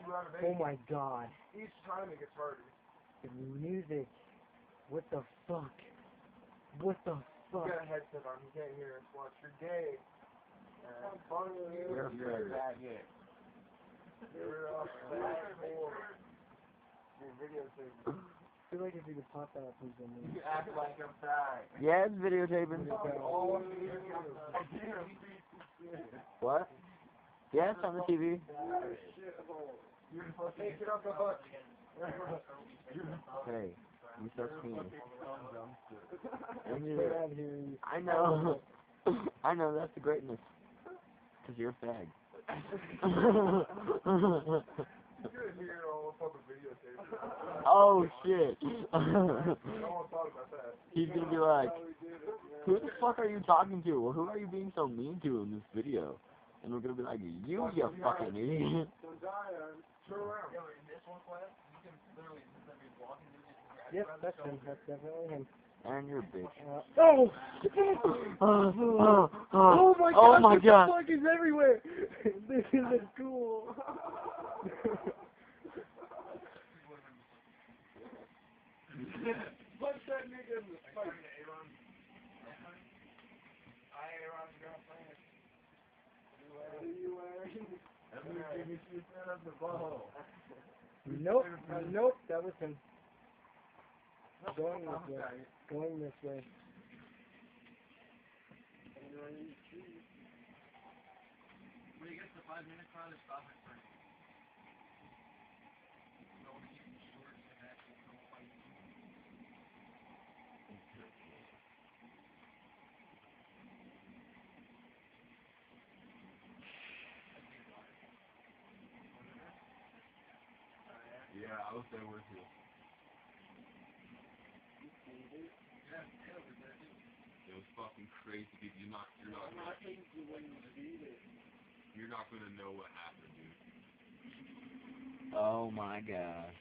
Oh my god. Each time it gets harder. The music. What the fuck? What the fuck? You got a headset on, you can't hear us. Watch, you're gay. You're a faggot. You're a fat whore. You're videotaping. I feel like if you could pop that up, please. You act like I'm fag. Yeah, it's videotaping. What? Yeah, it's on the TV. Hey, you start screaming. I know. I know, that's the greatness. Because you're a fag. Oh shit. He's gonna be like, who the fuck are you talking to? Well, who are you being so mean to in this video? And we're gonna be like, you fucking idiot. Yep, that's him. That's definitely him. And you're a bitch. Oh! Oh my god! Oh my god! The fuck is everywhere! This is a school. Punch that nigga in the face. Nope, nope, that was him. Going this way. Going this way. When he gets to 5 minutes, try to stop it for Yeah, I was there with you. It was fucking crazy, dude. You're not gonna know what happened, dude. Oh my god.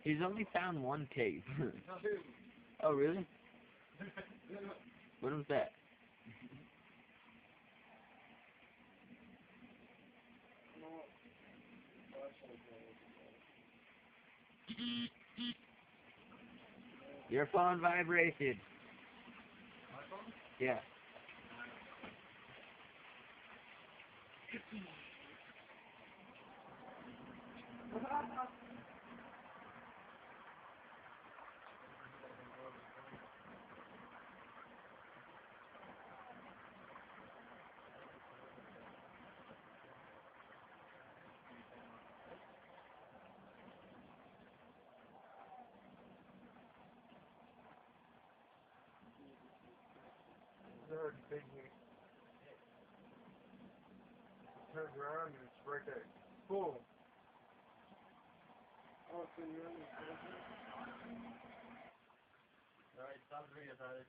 He's only found one tape. Oh, really? What was that? Your phone vibrated. my phone? Yeah. Big heat. Turns around and it's right there. Boom. Oh, so you're in the Alright, stop the video, Tyler.